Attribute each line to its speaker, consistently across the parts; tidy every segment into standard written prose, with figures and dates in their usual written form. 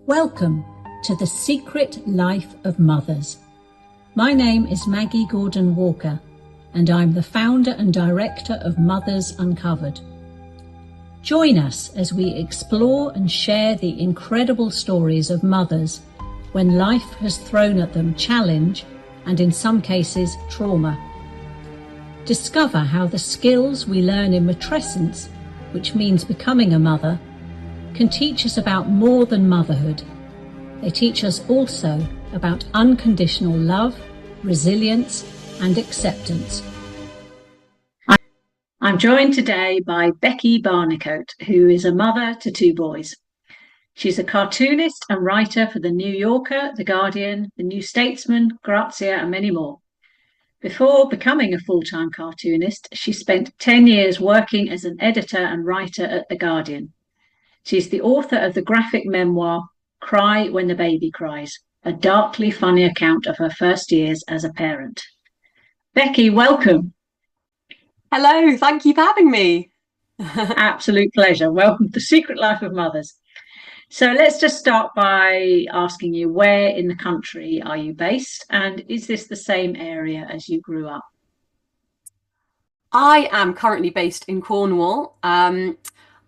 Speaker 1: Welcome to The Secret Life of Mothers. My name is Maggie Gordon-Walker, and I'm the founder and director of Mothers Uncovered. Join us as we explore and share the incredible stories of mothers when life has thrown at them challenge and, in some cases, trauma. Discover how the skills we learn in matrescence, which means becoming a mother, can teach us about more than motherhood. They teach us also about unconditional love, resilience, and acceptance. I'm joined today by Becky Barnicoat, who is a mother to two boys. She's a cartoonist and writer for The New Yorker, The Guardian, The New Statesman, Grazia, and many more. Before becoming a full-time cartoonist, she spent 10 years working as an editor and writer at The Guardian. She's the author of the graphic memoir, Cry When the Baby Cries, a darkly funny account of her first years as a parent. Becky, welcome.
Speaker 2: Hello, thank you for having me.
Speaker 1: Absolute pleasure. Welcome to The Secret Life of Mothers. So let's just start by asking you, where in the country are you based? And is this the same area as you grew up?
Speaker 2: I am currently based in Cornwall.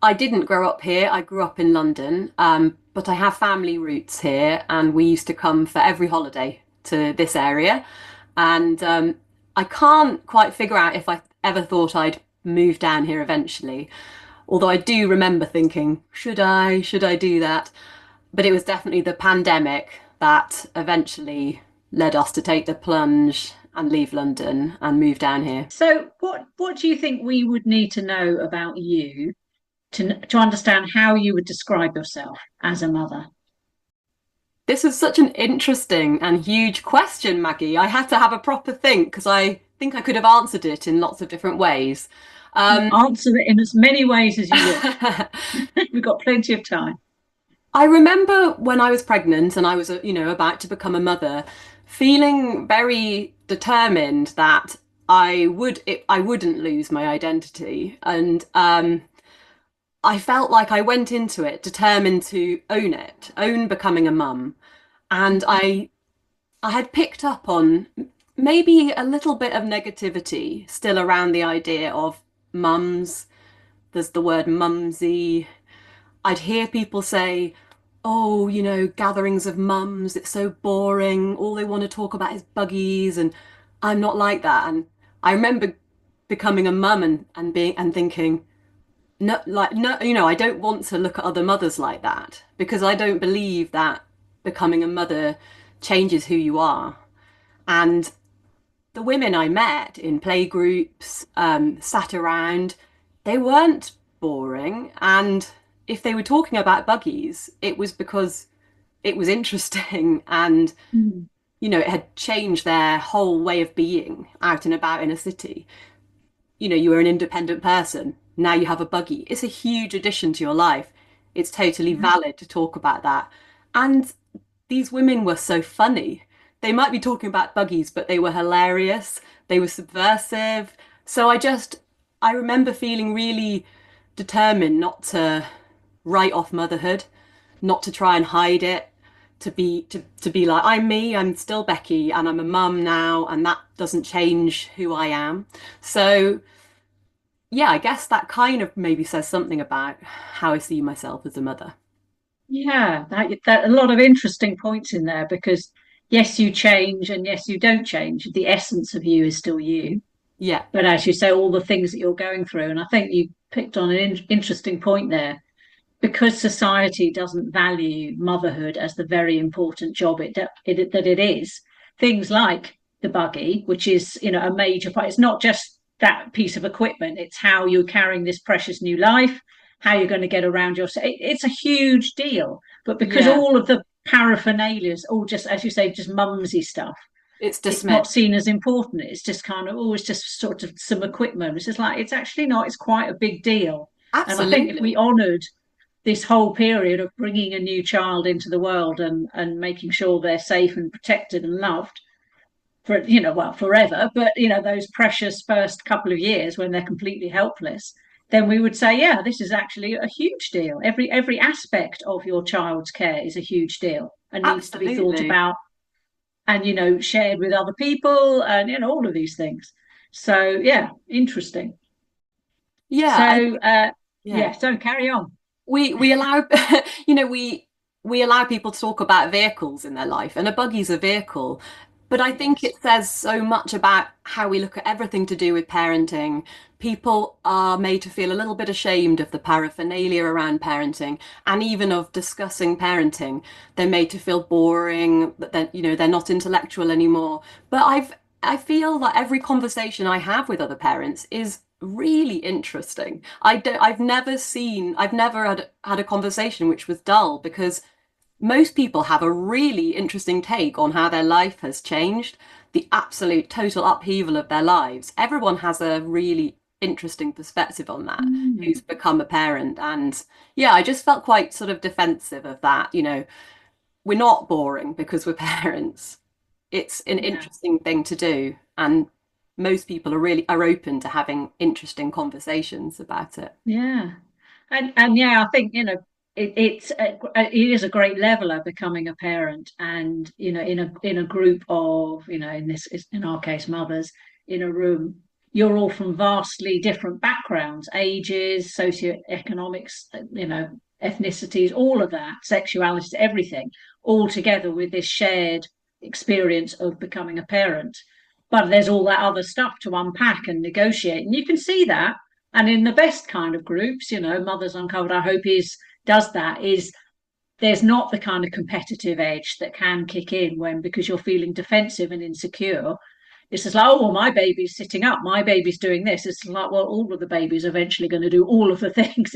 Speaker 2: I didn't grow up here, I grew up in London, but I have family roots here and we used to come for every holiday to this area. And I can't quite figure out if I ever thought I'd move down here eventually. Although I do remember thinking, should I do that? But it was definitely the pandemic that eventually led us to take the plunge and leave London and move down here.
Speaker 1: So what do you think we would need to know about you to understand how you would describe yourself as a mother?
Speaker 2: This is such an interesting and huge question, Maggie. I had to have a proper think because I think I could have answered it in lots of different ways.
Speaker 1: Answer it in as many ways as you wish. We've got plenty of time.
Speaker 2: I remember when I was pregnant and I was, about to become a mother, feeling very determined that I wouldn't lose my identity, and I felt like I went into it determined to own becoming a mum, and I had picked up on maybe a little bit of negativity still around the idea of mums. There's the word mumsy. I'd hear people say, oh, gatherings of mums, it's so boring. All they want to talk about is buggies, and I'm not like that. And I remember becoming a mum and thinking, no, no, I don't want to look at other mothers like that because I don't believe that becoming a mother changes who you are. And the women I met in playgroups, sat around, they weren't boring. And if they were talking about buggies, it was because it was interesting and,
Speaker 1: Mm.
Speaker 2: it had changed their whole way of being out and about in a city. You were an independent person. Now you have a buggy. It's a huge addition to your life. It's totally valid to talk about that. And these women were so funny. They might be talking about buggies, but they were hilarious. They were subversive. So I remember feeling really determined not to write off motherhood, not to try and hide it, to be like, I'm me, I'm still Becky, and I'm a mum now, and that doesn't change who I am. So yeah, I guess that kind of maybe says something about how I see myself as a mother.
Speaker 1: Yeah, that a lot of interesting points in there because yes, you change and yes, you don't change. The essence of you is still you.
Speaker 2: Yeah,
Speaker 1: But as you say, all the things that you're going through, and I think you picked on an interesting point there, because society doesn't value motherhood as the very important job that it is. Things like the buggy, which is a major part. It's not just that piece of equipment; it's how you're carrying this precious new life, how you're going to get around it's a huge deal. But because
Speaker 2: yeah,
Speaker 1: all of the paraphernalia is all just, as you say, just mumsy stuff,
Speaker 2: it's
Speaker 1: it's not
Speaker 2: dismissed.
Speaker 1: seen as important. It's just kind of, oh, it's just sort of some equipment. It's just like, it's actually not, it's quite a big deal. And I think if we
Speaker 2: Absolutely.
Speaker 1: honoured this whole period of bringing a new child into the world and making sure they're safe and protected and loved for, well, forever, but, those precious first couple of years when they're completely helpless, then we would say, yeah, this is actually a huge deal. Every aspect of your child's care is a huge deal and needs to be thought
Speaker 2: Absolutely.
Speaker 1: about and shared with other people and all of these things. So yeah, interesting.
Speaker 2: Yeah, I
Speaker 1: So
Speaker 2: think, yeah.
Speaker 1: yeah, so carry on.
Speaker 2: We allow you know we allow people to talk about vehicles in their life, and a buggy's a vehicle, but I think
Speaker 1: Yes.
Speaker 2: it says so much about how we look at everything to do with parenting. People are made to feel a little bit ashamed of the paraphernalia around parenting, and even of discussing parenting. They're made to feel boring, that they're not intellectual anymore. But I feel that every conversation I have with other parents is really interesting. I've never had a conversation which was dull, because most people have a really interesting take on how their life has changed, the absolute total upheaval of their lives. Everyone has a really interesting perspective on that
Speaker 1: Mm.
Speaker 2: who's become a parent. And yeah, I just felt quite sort of defensive of that. We're not boring because we're parents. It's an
Speaker 1: Yeah.
Speaker 2: interesting thing to do, and most people are open to having interesting conversations about it.
Speaker 1: Yeah. And yeah, I think it is a great leveler becoming a parent, and in a group of in our case mothers in a room, you're all from vastly different backgrounds, ages, socioeconomics, ethnicities, all of that, sexuality, everything, all together with this shared experience of becoming a parent. But there's all that other stuff to unpack and negotiate, and you can see that. And in the best kind of groups, Mothers Uncovered, I hope does that, is there's not the kind of competitive edge that can kick in when, because you're feeling defensive and insecure, it's just like, oh, well, my baby's sitting up, my baby's doing this. It's like, well, all of the babies are eventually going to do all of the things.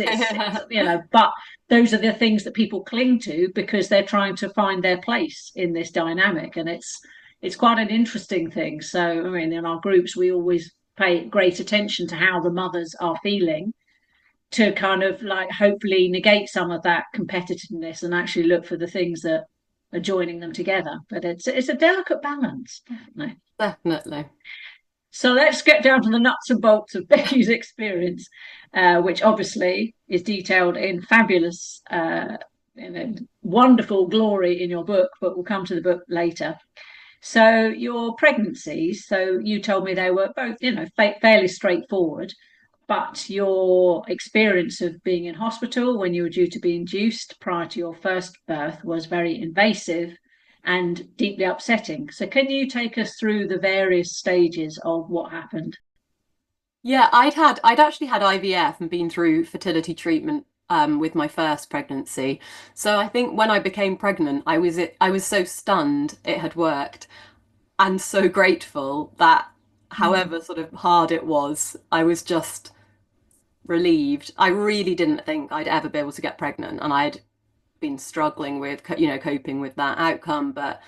Speaker 1: But those are the things that people cling to because they're trying to find their place in this dynamic. And it's quite an interesting thing. So, I mean, in our groups, we always pay great attention to how the mothers are feeling to kind of like hopefully negate some of that competitiveness and actually look for the things that are joining them together. But it's a delicate balance, definitely.
Speaker 2: Definitely.
Speaker 1: So let's get down to the nuts and bolts of Becky's experience, which obviously is detailed in fabulous, wonderful glory in your book, but we'll come to the book later. So your pregnancies, so you told me they were both, fairly straightforward, but your experience of being in hospital when you were due to be induced prior to your first birth was very invasive and deeply upsetting. So can you take us through the various stages of what happened?
Speaker 2: Yeah, I'd actually had IVF and been through fertility treatment with my first pregnancy. So I think when I became pregnant, I was so stunned it had worked, and so grateful that
Speaker 1: Mm.
Speaker 2: however sort of hard it was, I was just relieved. I really didn't think I'd ever be able to get pregnant, and I'd been struggling with coping with that outcome, but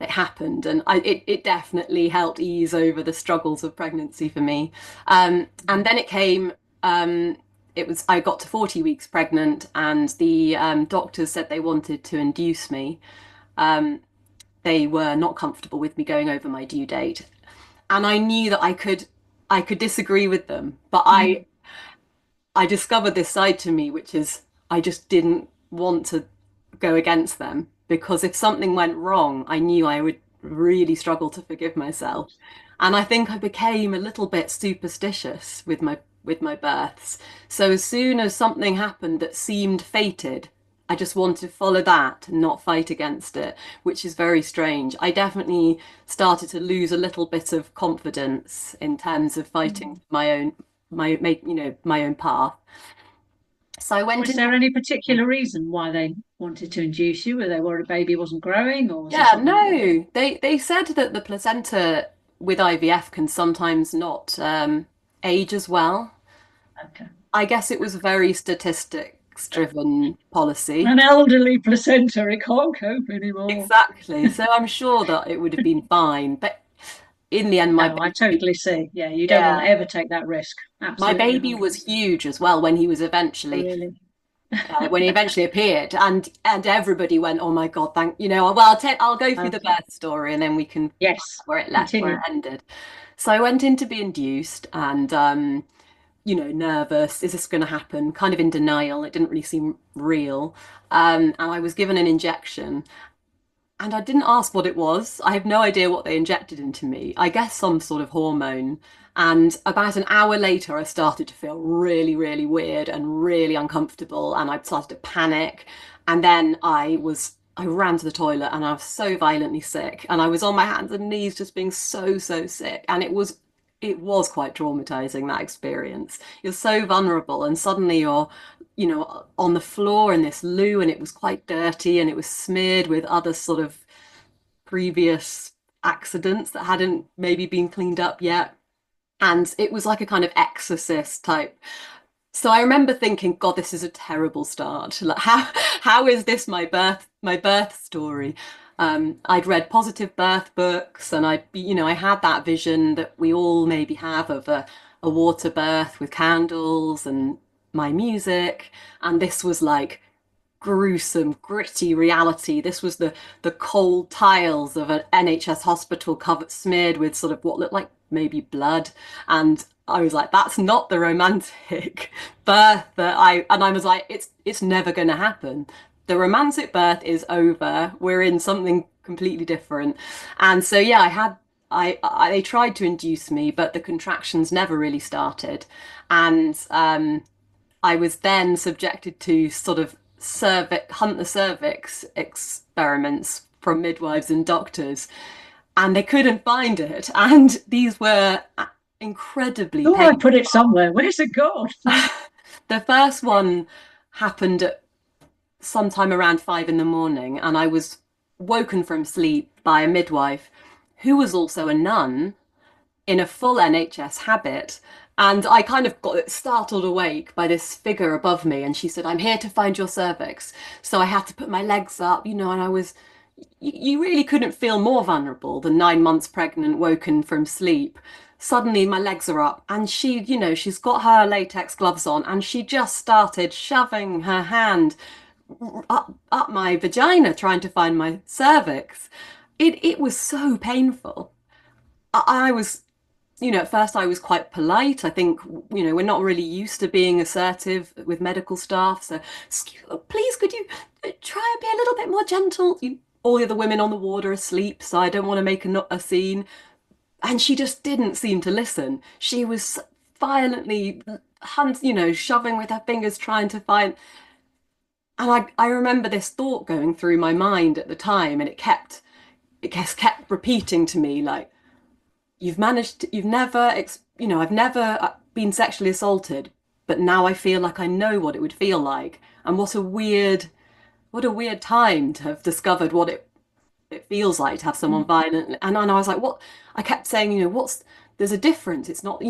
Speaker 2: it happened, and it definitely helped ease over the struggles of pregnancy for me. And then it came. I got to 40 weeks pregnant, and the doctors said they wanted to induce me. They were not comfortable with me going over my due date, and I knew that I could disagree with them, but
Speaker 1: Mm.
Speaker 2: I discovered this side to me, which is I just didn't want to go against them, because if something went wrong, I knew I would really struggle to forgive myself. And I think I became a little bit superstitious with my births. So as soon as something happened that seemed fated, I just wanted to follow that and not fight against it, which is very strange. I definitely started to lose a little bit of confidence in terms of fighting
Speaker 1: Mm.
Speaker 2: my own path. So I went
Speaker 1: Was
Speaker 2: in.
Speaker 1: there any particular reason why they wanted to induce you? Were they worried the baby wasn't growing, or was there
Speaker 2: Yeah,
Speaker 1: something that
Speaker 2: no, they said that the placenta with IVF can sometimes not age as well.
Speaker 1: okay?
Speaker 2: I guess it was a very statistics driven policy.
Speaker 1: An elderly placenta, it can't cope anymore.
Speaker 2: Exactly. So I'm sure that it would have been fine, but in the end,
Speaker 1: No, I totally see. Yeah, you don't want to
Speaker 2: yeah,
Speaker 1: ever take that risk.
Speaker 2: my
Speaker 1: Absolutely,
Speaker 2: baby was
Speaker 1: 100%.
Speaker 2: huge as well
Speaker 1: Really.
Speaker 2: when he eventually appeared, and everybody went, "Oh my God, thank you know." Well, I'll go through the
Speaker 1: Okay.
Speaker 2: birth story, and then we can
Speaker 1: Yes.
Speaker 2: where it
Speaker 1: Continue.
Speaker 2: ended. So I went in to be induced, and nervous. Is this going to happen? Kind of in denial. It didn't really seem real. And I was given an injection, and I didn't ask what it was. I have no idea what they injected into me. I guess some sort of hormone. And about an hour later, I started to feel really, really weird and really uncomfortable. And I started to panic. And then I ran to the toilet and I was so violently sick. And I was on my hands and knees just being so, so sick. And it was quite traumatizing, that experience. You're so vulnerable and suddenly you're on the floor in this loo, and it was quite dirty and it was smeared with other sort of previous accidents that hadn't maybe been cleaned up yet. And it was like a kind of exorcist type. So I remember thinking, God, this is a terrible start. Like, how is this my birth story? I'd read positive birth books, and I had that vision that we all maybe have of a water birth with candles and my music, and this was like gruesome, gritty reality. This was the cold tiles of an NHS hospital covered, smeared with sort of what looked like maybe blood. And I was like, that's not the romantic birth that I was like, it's never going to happen. The romantic birth is over. We're in something completely different. And so yeah, they tried to induce me, but the contractions never really started. And I was then subjected to sort of hunt the cervix experiments from midwives and doctors, and they couldn't find it. And these were incredibly
Speaker 1: Oh, I
Speaker 2: painful.
Speaker 1: put it somewhere. Where's it gone?
Speaker 2: The first one happened at sometime around 5 in the morning, and I was woken from sleep by a midwife who was also a nun in a full NHS habit. And I kind of got startled awake by this figure above me. And she said, I'm here to find your cervix. So I had to put my legs up, and you really couldn't feel more vulnerable than 9 months pregnant, woken from sleep. Suddenly my legs are up, and she's got her latex gloves on, and she just started shoving her hand up my vagina, trying to find my cervix. It was so painful. I was at first I was quite polite. I think, we're not really used to being assertive with medical staff. So, please, could you try and be a little bit more gentle? All the other women on the ward are asleep, so I don't want to make a scene. And she just didn't seem to listen. She was violently, shoving with her fingers, trying to find. And I remember this thought going through my mind at the time, and it kept repeating to me, like, you've never, I've never been sexually assaulted, but now I feel like I know what it would feel like. And what a weird time to have discovered what it feels like to have someone violent. And I was like, what? I kept saying, there's a difference. It's not,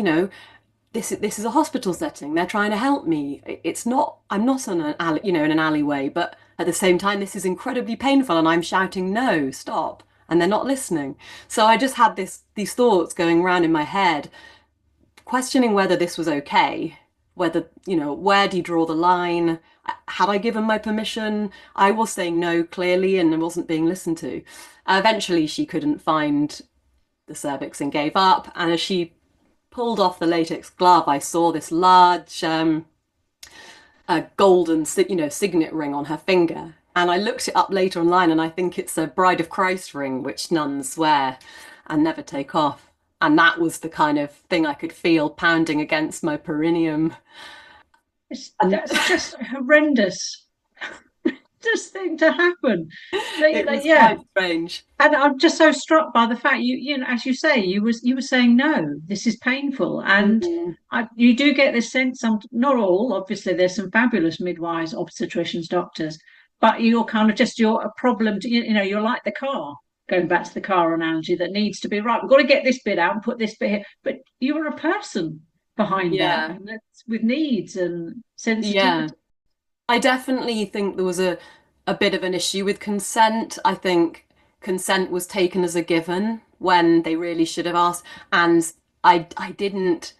Speaker 2: this is a hospital setting. They're trying to help me. It's not, I'm not in an alley, in an alleyway, but at the same time, this is incredibly painful, and I'm shouting, no, stop. And they're not listening. So I just had these thoughts going around in my head, questioning whether this was okay, whether, where do you draw the line? Had I given my permission? I was saying no clearly, and I wasn't being listened to. Eventually, she couldn't find the cervix and gave up. And as she pulled off the latex glove, I saw this large golden, signet ring on her finger. And I looked it up later online, and I think it's a Bride of Christ ring, which nuns wear and never take off. And that was the kind of thing I could feel pounding against my perineum. And
Speaker 1: That's just horrendous. Just thing to happen.
Speaker 2: it was
Speaker 1: Yeah,
Speaker 2: quite strange.
Speaker 1: and I'm just so struck by the fact as you say, you were saying no, this is painful, and
Speaker 2: Mm,
Speaker 1: you do get this sense. Some, not all, obviously, there's some fabulous midwives, obstetricians, doctors, but you're kind of just you're a problem. You're like the car. Going back to the car analogy, that needs to be right. We've got to get this bit out and put this bit here, but you're a person behind that,
Speaker 2: yeah,
Speaker 1: and that's with needs and
Speaker 2: yeah.
Speaker 1: sensitivity.
Speaker 2: I definitely think there was a bit of an issue with consent. I think consent was taken as a given when they really should have asked. And I didn't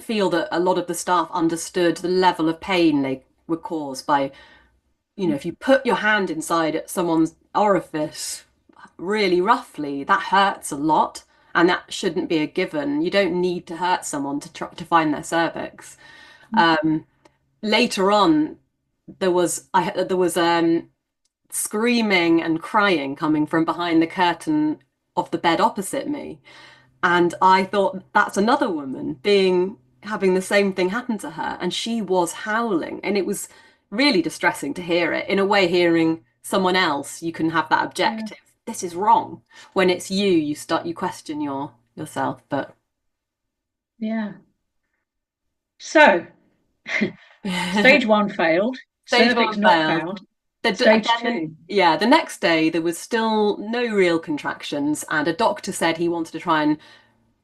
Speaker 2: feel that a lot of the staff understood the level of pain they were caused by, if you put your hand inside someone's orifice really roughly, that hurts a lot. and that shouldn't be a given. You don't need to hurt someone to try to find their cervix. Later on, there was screaming and crying coming from behind the curtain of the bed opposite me. And I thought, that's another woman having the same thing happen to her. And she was howling. And it was really distressing to hear it. In a way, hearing someone else, you can have that
Speaker 1: Yeah.
Speaker 2: objective. This is wrong. When it's you question yourself. But
Speaker 1: Yeah. So, stage one failed,
Speaker 2: stage
Speaker 1: cervix
Speaker 2: one
Speaker 1: not
Speaker 2: failed.
Speaker 1: found. Stage two.
Speaker 2: Yeah, the next day there was still no real contractions, and a doctor said he wanted to try and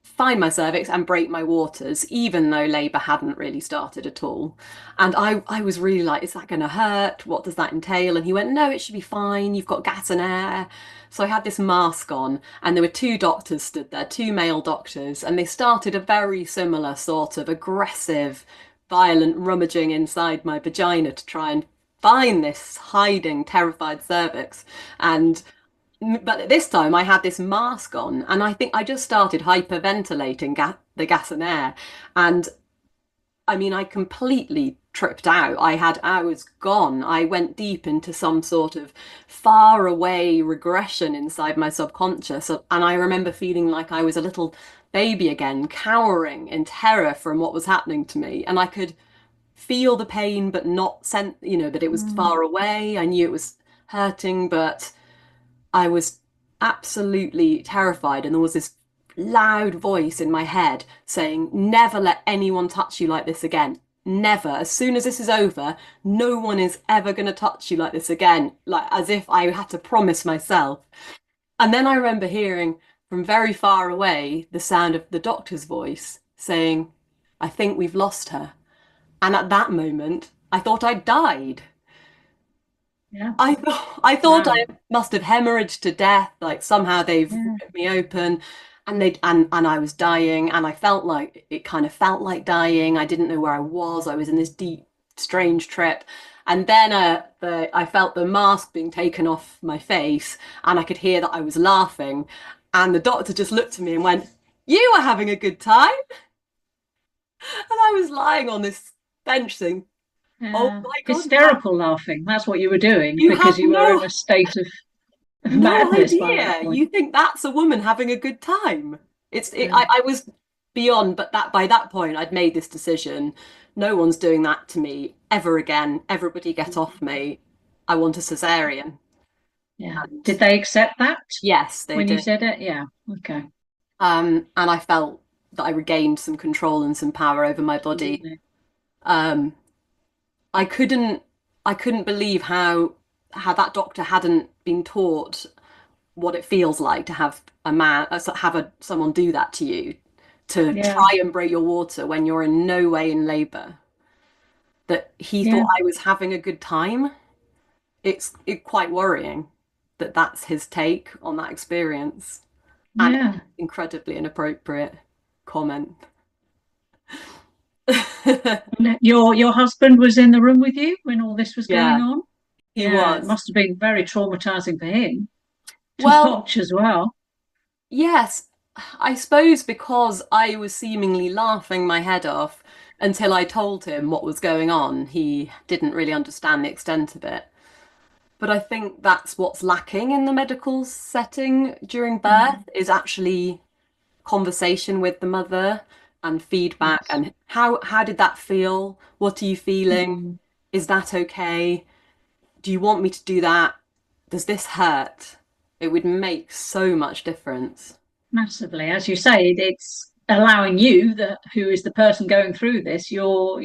Speaker 2: find my cervix and break my waters, even though labour hadn't really started at all. And I was really like, is that going to hurt? What does that entail? And he went, no, it should be fine. You've got gas and air. So I had this mask on, and there were two doctors stood there, two male doctors, and they started a very similar sort of aggressive, violent rummaging inside my vagina to try and find this hiding, terrified cervix. And but this time I had this mask on, and I think I just started hyperventilating the gas and air. And I mean, I completely tripped out. I was gone. I went deep into some sort of far away regression inside my subconscious. And I remember feeling like I was a little baby again, cowering in terror from what was happening to me. And I could feel the pain, but not that it was
Speaker 1: Mm.
Speaker 2: far away. I knew it was hurting, but I was absolutely terrified, and there was this loud voice in my head saying, never let anyone touch you like this again. Never. As soon as this is over, no one is ever going to touch you like this again. Like as if I had to promise myself. And then I remember hearing from very far away the sound of the doctor's voice saying, I think we've lost her. And at that moment, I thought I'd died.
Speaker 1: Yeah.
Speaker 2: I thought
Speaker 1: Wow.
Speaker 2: I must have hemorrhaged to death. Like somehow they've
Speaker 1: Yeah.
Speaker 2: ripped me open, and and I was dying, and I felt like it kind of felt like dying. I didn't know where I was. I was in this deep, strange trip, and then I felt the mask being taken off my face, and I could hear that I was laughing, and the doctor just looked at me and went, "You are having a good time," and I was lying on this bench saying, "Oh
Speaker 1: Yeah.
Speaker 2: my God,
Speaker 1: Hysterical laughing. That's what you were doing
Speaker 2: you
Speaker 1: because
Speaker 2: have
Speaker 1: you were in
Speaker 2: no
Speaker 1: a state of
Speaker 2: No
Speaker 1: madness by that
Speaker 2: idea.
Speaker 1: point.
Speaker 2: You think that's a woman having a good time.
Speaker 1: Yeah.
Speaker 2: I was beyond, but that by that point I'd made this decision. No one's doing that to me ever again. Everybody get off me. I want a cesarean.
Speaker 1: Yeah.
Speaker 2: And
Speaker 1: Did they accept that
Speaker 2: yes, they
Speaker 1: when you
Speaker 2: did.
Speaker 1: said it? Yeah. Okay.
Speaker 2: And I felt that I regained some control and some power over my body.
Speaker 1: Absolutely.
Speaker 2: Um, I couldn't I couldn't believe how that doctor hadn't been taught what it feels like to have someone do that to you, to
Speaker 1: Yeah.
Speaker 2: try and break your water when you're in no way in labor. That he thought
Speaker 1: Yeah.
Speaker 2: I was having a good time. It's quite worrying that that's his take on that experience, and
Speaker 1: Yeah.
Speaker 2: incredibly inappropriate comment.
Speaker 1: And your husband was in the room with you when all this was going
Speaker 2: Yeah,
Speaker 1: on?
Speaker 2: he
Speaker 1: Yeah, it
Speaker 2: was.
Speaker 1: must have been very traumatizing for him to
Speaker 2: Well,
Speaker 1: watch as well.
Speaker 2: yes, I suppose because I was seemingly laughing my head off until I told him what was going on, he didn't really understand the extent of it. But I think that's what's lacking in the medical setting during birth
Speaker 1: Mm,
Speaker 2: is actually conversation with the mother and feedback
Speaker 1: yes.
Speaker 2: and how did that feel? What are you feeling?
Speaker 1: Mm,
Speaker 2: Is that okay? Do you want me to do that? Does this hurt? It would make so much difference.
Speaker 1: massively. As you say, it's allowing you, who is the person going through this, your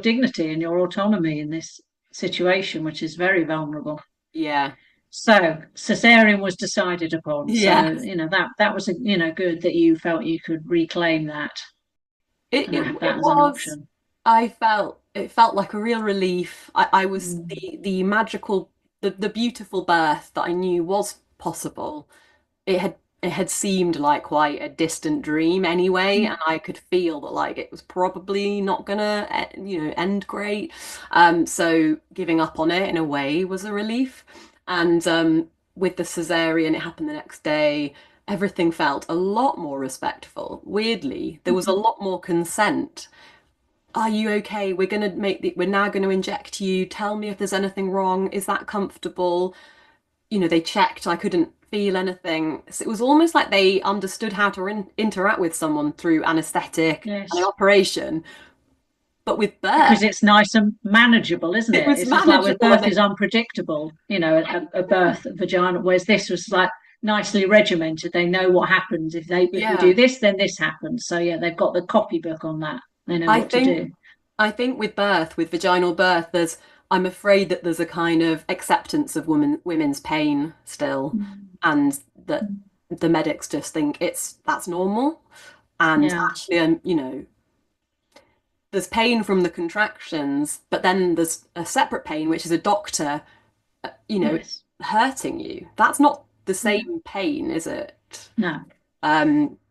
Speaker 1: dignity and your autonomy in this situation, which is very vulnerable.
Speaker 2: Yeah.
Speaker 1: So cesarean was decided upon. So,
Speaker 2: Yes.
Speaker 1: that was good that you felt you could reclaim that
Speaker 2: It,
Speaker 1: and
Speaker 2: it
Speaker 1: have that
Speaker 2: it
Speaker 1: as an
Speaker 2: was.
Speaker 1: option.
Speaker 2: It felt like a real relief. I was
Speaker 1: Mm,
Speaker 2: the magical, the beautiful birth that I knew was possible. It had seemed like quite a distant dream anyway,
Speaker 1: mm,
Speaker 2: and I could feel that like it was probably not gonna end great. So giving up on it in a way was a relief. And with the cesarean, it happened the next day. everything felt a lot more respectful. Weirdly, there was a
Speaker 1: Mhm.
Speaker 2: lot more consent. Are you okay? We're now going to inject you. Tell me if there's anything wrong. Is that comfortable? They checked. I couldn't feel anything. So it was almost like they understood how to interact with someone through anesthetic and an
Speaker 1: Yes.
Speaker 2: operation. But with birth,
Speaker 1: Because it's nice and manageable, isn't
Speaker 2: it
Speaker 1: it?
Speaker 2: was
Speaker 1: It's just like with
Speaker 2: manageable, and
Speaker 1: birth is unpredictable, a birth, a vagina, whereas this was like nicely regimented. They know what happens if we
Speaker 2: yeah,
Speaker 1: do this, then this happens. So yeah, they've got the copybook on that. They know
Speaker 2: I
Speaker 1: what to
Speaker 2: think
Speaker 1: do.
Speaker 2: I think with birth, with vaginal birth, I'm afraid that there's a kind of acceptance of women's pain still,
Speaker 1: Mm.
Speaker 2: and that the medics just think that's normal. And
Speaker 1: Yeah.
Speaker 2: actually, there's pain from the contractions, but then there's a separate pain, which is a doctor, you know,
Speaker 1: Yes.
Speaker 2: hurting you. That's not the
Speaker 1: Yeah.
Speaker 2: same pain, is it?
Speaker 1: No.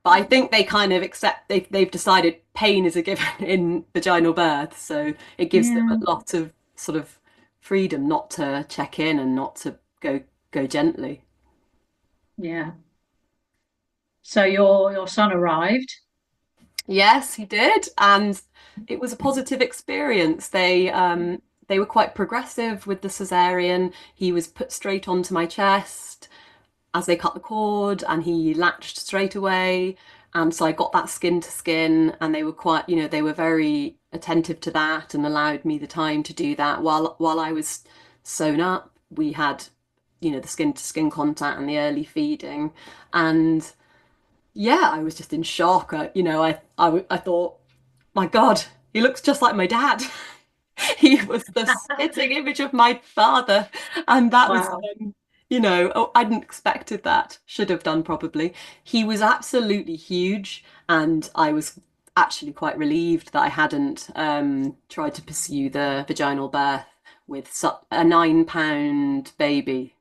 Speaker 2: But I think they kind of accept they've decided pain is a given in vaginal birth, so it gives them
Speaker 1: Yeah.
Speaker 2: a lot of sort of freedom not to check in and not to go gently.
Speaker 1: Yeah. So your son arrived.
Speaker 2: Yes, he did, and it was a positive experience. They were quite progressive with the cesarean. He was put straight onto my chest as they cut the cord, and he latched straight away. And so I got that skin to skin, and they were quite, they were very attentive to that and allowed me the time to do that while I was sewn up. We had, the skin to skin contact and the early feeding, and yeah, I was just in shock. I thought, my God, he looks just like my dad. He was the spitting image of my father, and that was,
Speaker 1: Wow.
Speaker 2: I hadn't expected that. Should have done probably. He was absolutely huge, and I was actually quite relieved that I hadn't tried to pursue the vaginal birth with a 9-pound baby.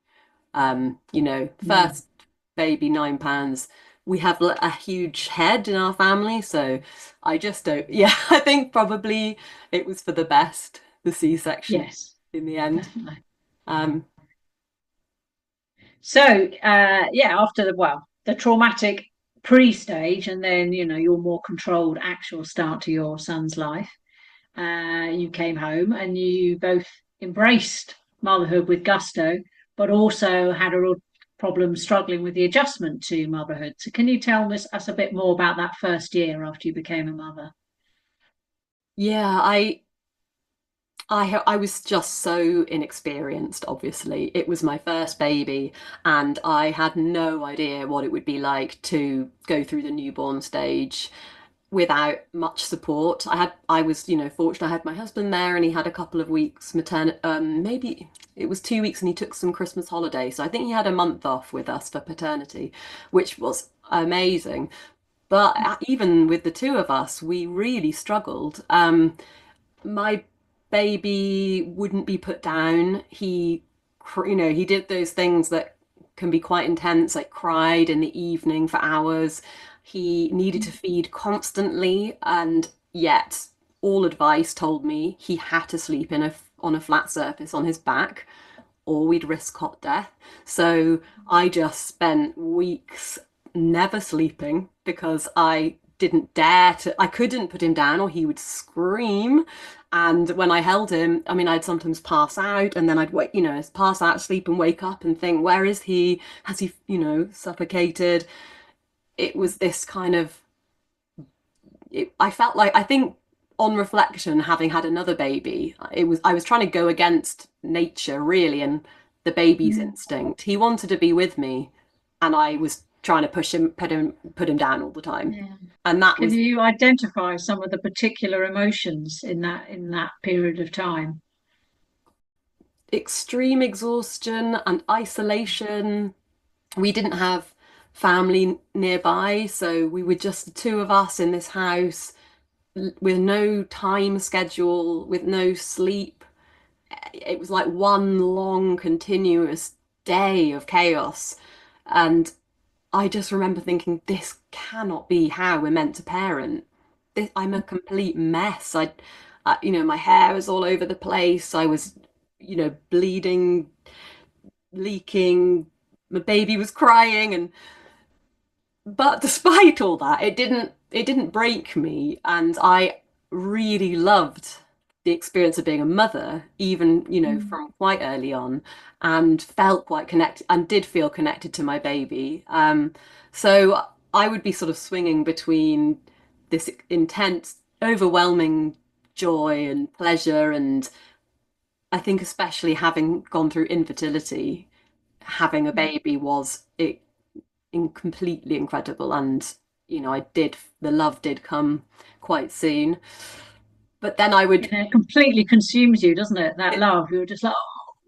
Speaker 1: Mm.
Speaker 2: First baby 9 pounds. We have a huge head in our family, so I just don't. Yeah, I think probably it was for the best, the C-section
Speaker 1: Yes,
Speaker 2: in the end.
Speaker 1: definitely.
Speaker 2: Um,
Speaker 1: So, yeah, after the traumatic pre-stage, and then your more controlled actual start to your son's life, you came home and you both embraced motherhood with gusto, but also had a real problem struggling with the adjustment to motherhood. So, can you tell us a bit more about that first year after you became a mother?
Speaker 2: yeah, I was just so inexperienced, obviously. It was my first baby, and I had no idea what it would be like to go through the newborn stage without much support. I was, fortunate. I had my husband there, and he had a couple of weeks maybe it was 2 weeks, and he took some Christmas holiday. So I think he had a month off with us for paternity, which was amazing. But even with the two of us, we really struggled. My baby wouldn't be put down. He did those things that can be quite intense, like cried in the evening for hours. He needed to feed constantly, and yet all advice told me he had to sleep on a flat surface on his back, or we'd risk hot death. So I just spent weeks never sleeping because I couldn't put him down or he would scream. And when I held him, I mean, I'd sometimes pass out and then I'd wake, pass out, sleep and wake up and think, where is he? Has he, suffocated? It was this kind of, I felt like, I think on reflection, having had another baby, I was trying to go against nature really and the baby's
Speaker 1: Mm.
Speaker 2: instinct. He wanted to be with me, and I was trying to put him down all the time.
Speaker 1: Yeah.
Speaker 2: And that
Speaker 1: Can
Speaker 2: was
Speaker 1: you identify some of the particular emotions in that period of time?
Speaker 2: extreme exhaustion and isolation. We didn't have family nearby, so we were just the two of us in this house with no time schedule, with no sleep. It was like one long continuous day of chaos. And I just remember thinking, this cannot be how we're meant to parent. I'm a complete mess. My hair was all over the place. I was, bleeding, leaking. My baby was crying, and but despite all that, it didn't break me, and I really loved the experience of being a mother, even,
Speaker 1: Mm.
Speaker 2: from quite early on, and felt quite connected and did feel connected to my baby. So I would be sort of swinging between this intense, overwhelming joy and pleasure, and I think especially having gone through infertility, having a baby was completely incredible, and I did the love did come quite soon, but then I would
Speaker 1: Yeah, it completely consumes you, doesn't it? That
Speaker 2: it,
Speaker 1: love. You're just like,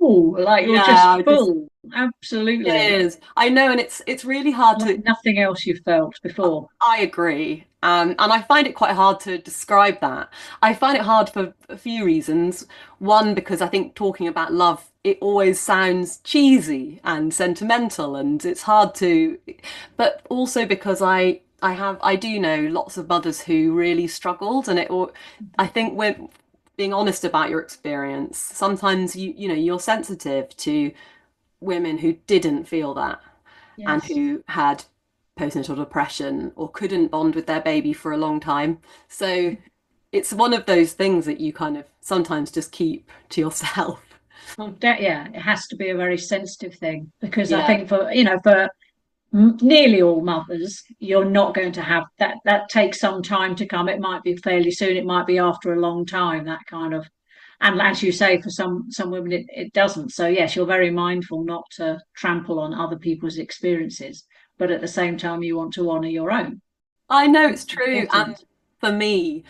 Speaker 1: oh, like you're
Speaker 2: yeah,
Speaker 1: just
Speaker 2: I just
Speaker 1: full.
Speaker 2: it
Speaker 1: Absolutely.
Speaker 2: is, I know, and it's really hard
Speaker 1: Like
Speaker 2: to
Speaker 1: nothing else you've felt before.
Speaker 2: I agree. And I find it quite hard to describe that. I find it hard for a few reasons. One, because I think talking about love, it always sounds cheesy and sentimental, and it's hard to, but also because I do know lots of mothers who really struggled, and I think when being honest about your experience, sometimes you're sensitive to women who didn't feel that and
Speaker 1: Yes.
Speaker 2: who had postnatal depression or couldn't bond with their baby for a long time. So it's one of those things that you kind of sometimes just keep to yourself.
Speaker 1: Well, yeah, it has to be a very sensitive thing because I
Speaker 2: Yeah.
Speaker 1: think for nearly all mothers, you're not going to have that. That takes some time to come. It might be fairly soon. It might be after a long time. That kind of, and as you say, for some women, it doesn't. So yes, you're very mindful not to trample on other people's experiences, but at the same time, you want to honour your own.
Speaker 2: I know it's
Speaker 1: It's
Speaker 2: true. And
Speaker 1: important.
Speaker 2: for me,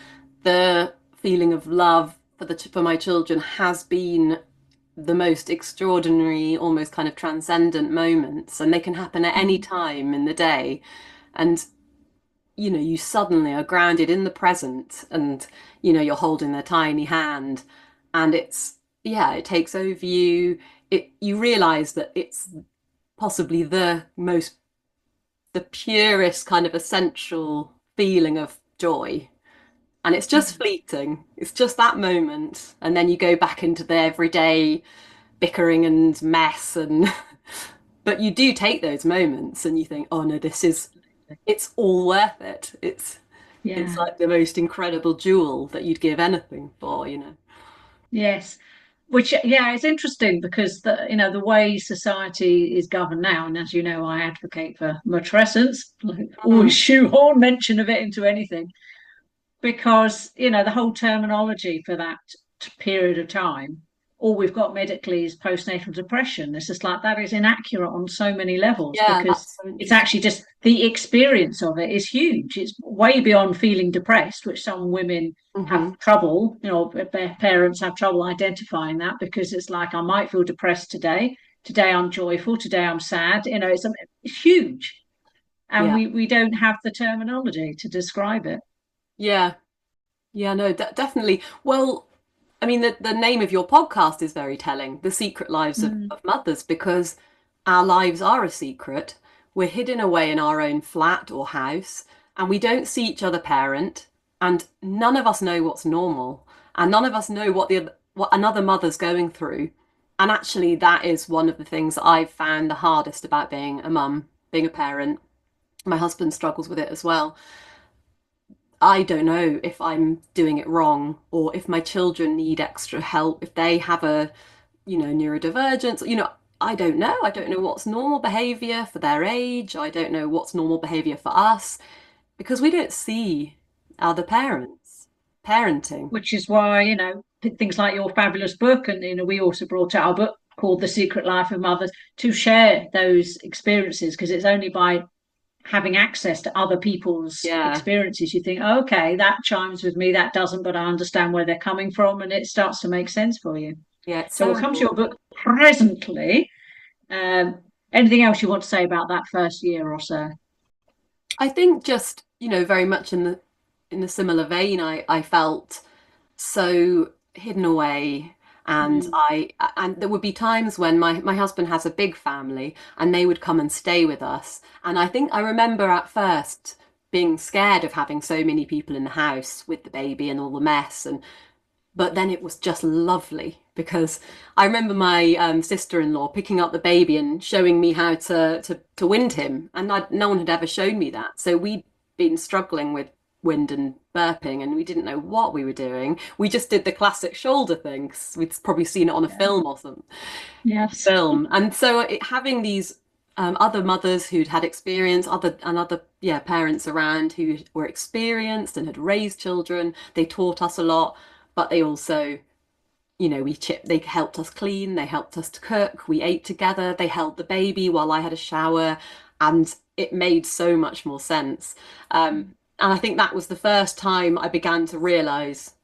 Speaker 2: the feeling of love for my children has been the most extraordinary, almost kind of transcendent moments, and they can happen at any
Speaker 1: Mm.
Speaker 2: time in the day. And you suddenly are grounded in the present, and you're holding their tiny hand, and yeah, it takes over you. You realize that it's possibly the purest kind of essential feeling of joy, and it's just
Speaker 1: Mm.
Speaker 2: fleeting. It's just that moment, and then you go back into the everyday bickering and mess, and but you do take those moments and you think, oh no, it's all worth it. It's
Speaker 1: Yeah.
Speaker 2: like the most incredible jewel that you'd give anything for.
Speaker 1: Yes. Which, yeah, it's interesting because the way society is governed now, and as you know, I advocate for matrescence, like always
Speaker 2: Mm.
Speaker 1: shoehorn mention of it into anything, because the whole terminology for that period of time, all we've got medically is postnatal depression. It's just like that is inaccurate on so many levels
Speaker 2: Yeah,
Speaker 1: because
Speaker 2: that's so
Speaker 1: it's
Speaker 2: interesting.
Speaker 1: actually just the experience of it is huge. It's way beyond feeling depressed, which some women have
Speaker 2: Hmm.
Speaker 1: trouble, their parents have trouble identifying that because it's like I might feel depressed today. Today I'm joyful. Today I'm sad. It's huge, and
Speaker 2: Yeah,
Speaker 1: we don't have the terminology to describe it.
Speaker 2: yeah, yeah. No, definitely. Well, I mean, the name of your podcast is very telling, The Secret Lives of,
Speaker 1: Mm.
Speaker 2: of Mothers, because our lives are a secret. We're hidden away in our own flat or house, and we don't see each other parent, and none of us know what's normal, and none of us know what another mother's going through. And actually, that is one of the things that I've found the hardest about being a mum, being a parent. My husband struggles with it as well. I don't know if I'm doing it wrong, or if my children need extra help, if they have a, neurodivergence. I don't know. I don't know what's normal behavior for their age. I don't know what's normal behavior for us because we don't see other parents parenting.
Speaker 1: Which is why, things like your fabulous book, and we also brought out a book called The Secret Life of Mothers to share those experiences because it's only by having access to other people's
Speaker 2: Yeah.
Speaker 1: experiences you think, oh, okay, that chimes with me, that doesn't, but I understand where they're coming from, and it starts to make sense for you.
Speaker 2: Yeah, it's
Speaker 1: So
Speaker 2: so
Speaker 1: we'll come to your
Speaker 2: important.
Speaker 1: book presently. Um, Anything else you want to say about that first year or so?
Speaker 2: I think just, very much in the similar vein, I felt so hidden away, and
Speaker 1: Mm.
Speaker 2: and there would be times when my husband has a big family and they would come and stay with us, and I think I remember at first being scared of having so many people in the house with the baby and all the mess, and But then it was just lovely because I remember my sister-in-law picking up the baby and showing me how to wind him, and no one had ever shown me that. So we'd been struggling with wind and burping, and we didn't know what we were doing. We just did the classic shoulder thing 'cause we'd probably seen it on a
Speaker 1: Yeah.
Speaker 2: film or something.
Speaker 1: Yes.
Speaker 2: Film, and so having these other mothers who'd had experience, other yeah parents around who were experienced and had raised children, they taught us a lot, but they also, you know, they helped us clean, they helped us to cook, we ate together, they held the baby while I had a shower, and it made so much more sense. And I think that was the first time I began to realize,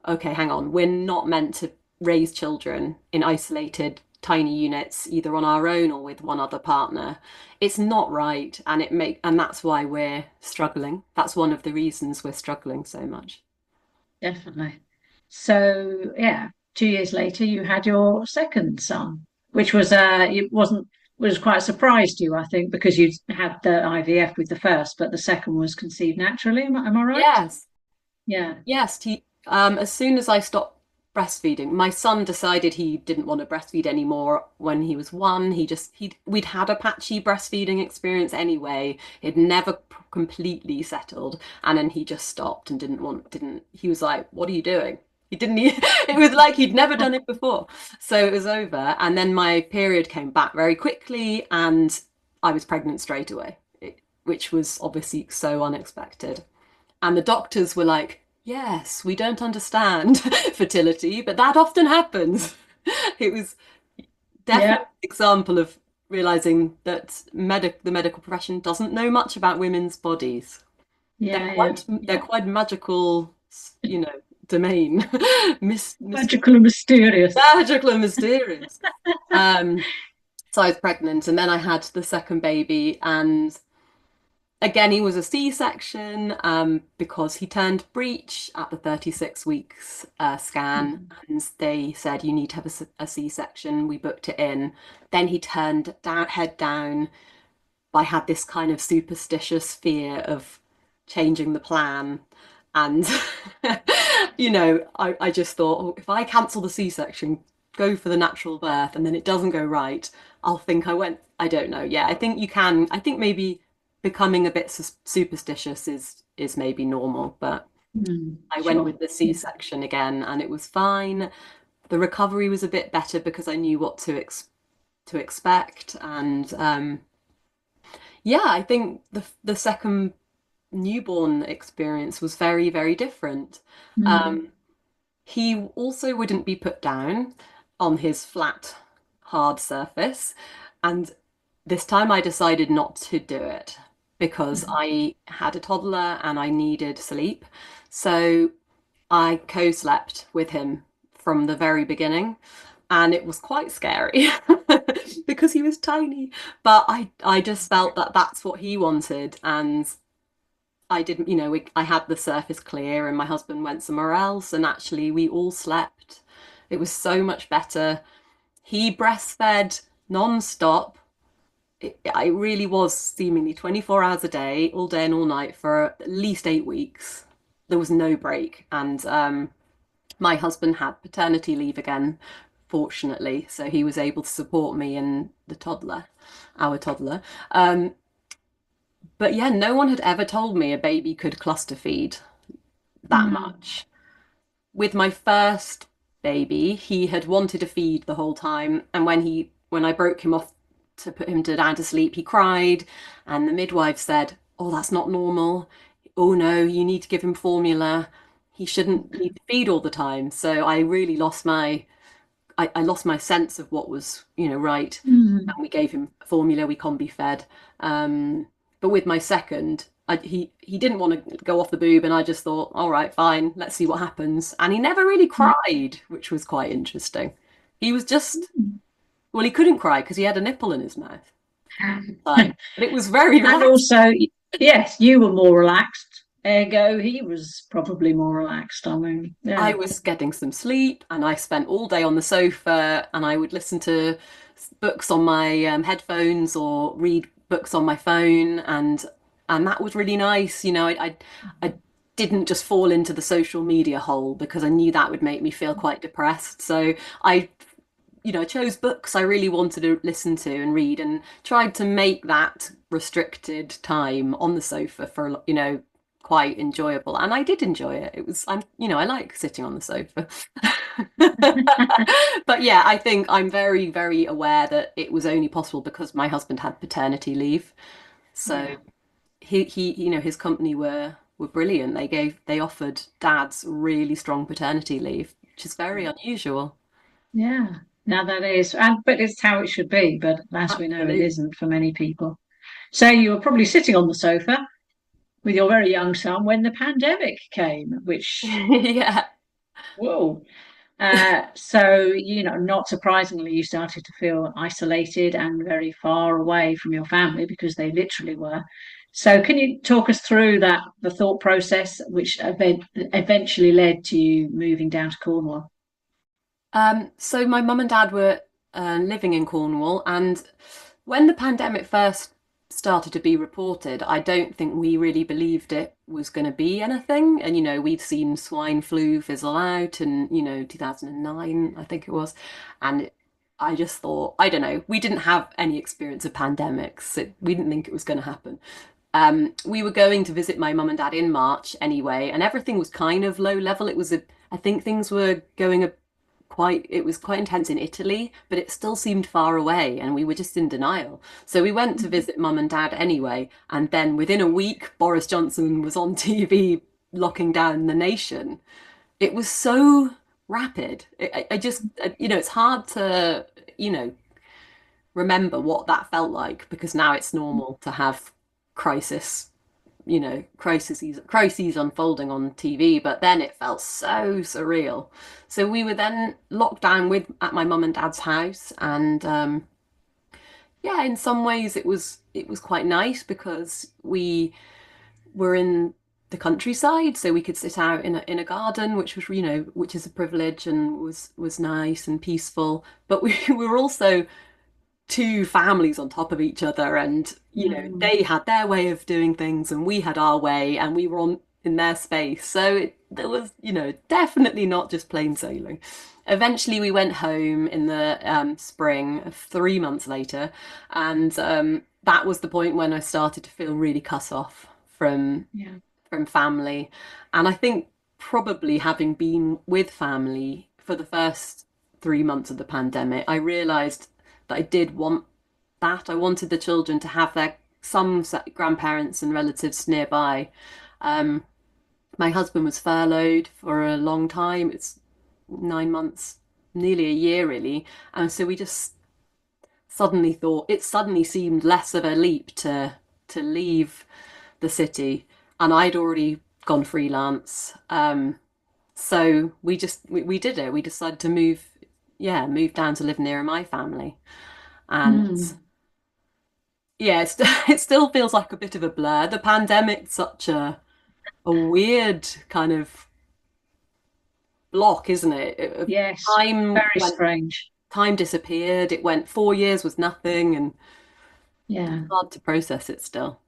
Speaker 2: okay, hang on, we're not meant to raise children in isolated tiny units, either on our own or with one other partner. It's not right, and and that's why we're struggling. That's one of the reasons we're struggling so much.
Speaker 1: Definitely. So yeah, 2 years later, you had your second son, which was it wasn't was quite a surprise to you, I think, because you had the IVF with the first, but the second was conceived naturally. Am I right?
Speaker 2: Yes,
Speaker 1: Yeah.
Speaker 2: yes. As soon as I stopped breastfeeding, my son decided he didn't want to breastfeed anymore when he was one. We'd had a patchy breastfeeding experience anyway. It never completely settled, and then he just stopped and didn't. He was like, "What are you doing?" He didn't. It was like he'd never done it before. So it was over, and then my period came back very quickly, and I was pregnant straight away, which was obviously so unexpected. And the doctors were like, yes, we don't understand fertility, but that often happens. It was definitely
Speaker 1: Yeah.
Speaker 2: an example of realizing that the medical profession doesn't know much about women's bodies.
Speaker 1: Yeah. Yeah.
Speaker 2: They're
Speaker 1: Yeah.
Speaker 2: quite magical, you know, domain.
Speaker 1: Magical and mysterious.
Speaker 2: Magical and mysterious. Um, so I was pregnant, and then I had the second baby, and again, he was a C-section because he turned breech at the 36 weeks scan,
Speaker 1: Mhm.
Speaker 2: and they said you need to have a C-section. We booked it in. Then he turned down, head down. I had this kind of superstitious fear of changing the plan, and I just thought, oh, if I cancel the C-section, go for the natural birth, and then it doesn't go right, I'll think I went. I don't know. Yeah, I think you can. I think maybe becoming a bit superstitious is maybe normal, but I went
Speaker 1: Sure.
Speaker 2: with the
Speaker 1: Yeah.
Speaker 2: C-section again, and it was fine. The recovery was a bit better because I knew what to expect, and yeah, I think the second newborn experience was very, very different.
Speaker 1: Mm.
Speaker 2: Um, he also wouldn't be put down on his flat, hard surface. And this time I decided not to do it because
Speaker 1: Mhm.
Speaker 2: I had a toddler and I needed sleep. So I co-slept with him from the very beginning. And it was quite scary because he was tiny. But I just felt that that's what he wanted. And I didn't, I had the surface clear and my husband went somewhere else. And actually, we all slept. It was so much better. He breastfed non-stop. It really was seemingly 24 hours a day, all day and all night for at least 8 weeks. There was no break. And my husband had paternity leave again, fortunately. So he was able to support me and our toddler. But yeah, no one had ever told me a baby could cluster feed that
Speaker 1: Mm.
Speaker 2: much. With my first baby, he had wanted to feed the whole time, and when I broke him off to put him down to sleep, he cried, and the midwife said, "Oh, that's not normal. Oh no, you need to give him formula. He shouldn't need to feed all the time." So I really I lost my sense of what was, right.
Speaker 1: Mm.
Speaker 2: And we gave him formula, we combi fed. But with my second, he didn't want to go off the boob, and I just thought, all right, fine, let's see what happens. And he never really cried, which was quite interesting. He was just, well, he couldn't cry because he had a nipple in his mouth. But it was very
Speaker 1: And
Speaker 2: relaxed.
Speaker 1: also, yes, you were more relaxed. Ergo, he was probably more relaxed. I mean,
Speaker 2: I
Speaker 1: yeah.
Speaker 2: was getting some sleep, and I spent all day on the sofa, and I would listen to books on my headphones or read books on my phone, and that was really nice. I didn't just fall into the social media hole, because I knew that would make me feel quite depressed. So I, chose books I really wanted to listen to and read, and tried to make that restricted time on the sofa for, quite enjoyable. And I did enjoy it. I like sitting on the sofa. But yeah, I think I'm very, very aware that it was only possible because my husband had paternity leave. So
Speaker 3: Yeah.
Speaker 2: his company were brilliant. They offered dads really strong paternity leave, which is very unusual.
Speaker 3: Yeah. Now that is, and but it's how it should be. But as we know, it
Speaker 2: Absolutely.
Speaker 3: isn't for many people. So you were probably sitting on the sofa with your very young son when the pandemic came, which,
Speaker 2: Yeah.
Speaker 3: whoa. So, not surprisingly, you started to feel isolated and very far away from your family because they literally were. So, can you talk us through the thought process which eventually led to you moving down to Cornwall?
Speaker 2: So my mum and dad were living in Cornwall, and when the pandemic first started to be reported, I don't think we really believed it was going to be anything. And we'd seen swine flu fizzle out, and 2009, I think it was, and I just thought, I don't know, we didn't have any experience of pandemics. We didn't think it was going to happen. We were going to visit my mum and dad in March anyway, and everything was kind of low level. I think things were going it was quite intense in Italy, but it still seemed far away, and we were just in denial. So we went to visit mum and dad anyway, and then within a week, Boris Johnson was on TV locking down the nation. It was so rapid. I just, it's hard to, you know, remember what that felt like, because now it's normal to have crisis crises unfolding on TV, but then it felt so surreal. So we were then locked down at my mum and dad's house, and yeah, in some ways it was quite nice because we were in the countryside, so we could sit out in a garden, which was which is a privilege and was nice and peaceful. But we were also two families on top of each other, and
Speaker 3: Mm.
Speaker 2: they had their way of doing things and we had our way, and we were on in their space, so there was definitely not just plain sailing. Eventually we went home in the spring, 3 months later, and that was the point when I started to feel really cut off
Speaker 3: Yeah.
Speaker 2: from family. And I think probably having been with family for the first 3 months of the pandemic, I realized that I did want that. I wanted the children to have some grandparents and relatives nearby. Um, my husband was furloughed for a long time. It's 9 months, nearly a year really. And so we just suddenly thought it suddenly seemed less of a leap to leave the city, and I'd already gone freelance. So we did it. We decided to move down to live near my family. And
Speaker 3: Mm.
Speaker 2: yeah, it still feels like a bit of a blur. The pandemic's such a weird kind of block, isn't it?
Speaker 3: Yes.
Speaker 2: Time
Speaker 3: Very
Speaker 2: went,
Speaker 3: strange.
Speaker 2: time disappeared. It went 4 years was nothing, and it's
Speaker 3: Yeah.
Speaker 2: hard to process it still.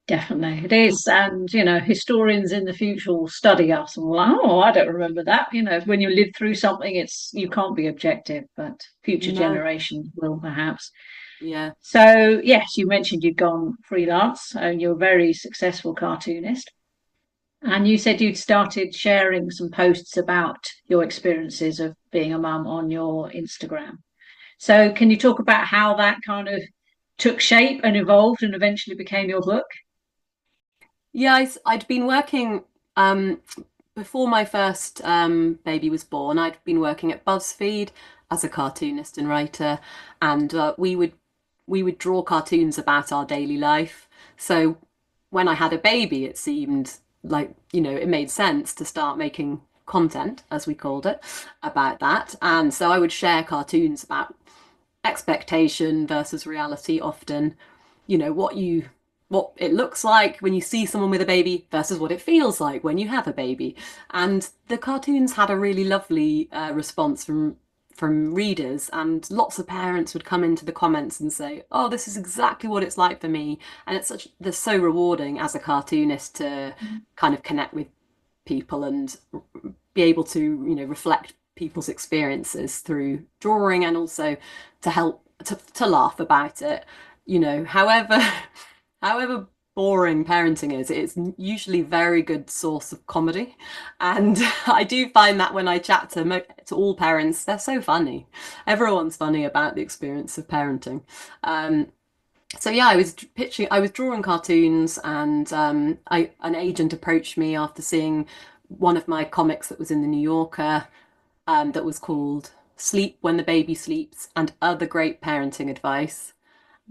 Speaker 3: Definitely, it is. And, historians in the future will study us and will, oh, I don't remember that. When you live through something, you can't be objective, but future
Speaker 2: No,
Speaker 3: generations will perhaps.
Speaker 2: yeah.
Speaker 3: So, yes, you mentioned you'd gone freelance and you're a very successful cartoonist. And you said you'd started sharing some posts about your experiences of being a mum on your Instagram. So, can you talk about how that kind of took shape and evolved and eventually became your book?
Speaker 2: Yeah, I'd been working before my first baby was born. I'd been working at BuzzFeed as a cartoonist and writer, and we would draw cartoons about our daily life. So when I had a baby, it seemed like it made sense to start making content, as we called it, about that. And so I would share cartoons about expectation versus reality often, what it looks like when you see someone with a baby versus what it feels like when you have a baby. And the cartoons had a really lovely response from readers, and lots of parents would come into the comments and say, "Oh, this is exactly what it's like for me." And they're so rewarding as a cartoonist to kind of connect with people and be able to, reflect people's experiences through drawing, and also to help to laugh about it. However, however boring parenting is, it's usually a very good source of comedy. And I do find that when I chat to all parents, they're so funny. Everyone's funny about the experience of parenting. So yeah, I was drawing cartoons, and an agent approached me after seeing one of my comics that was in the New Yorker, that was called Sleep When the Baby Sleeps and Other Great Parenting Advice.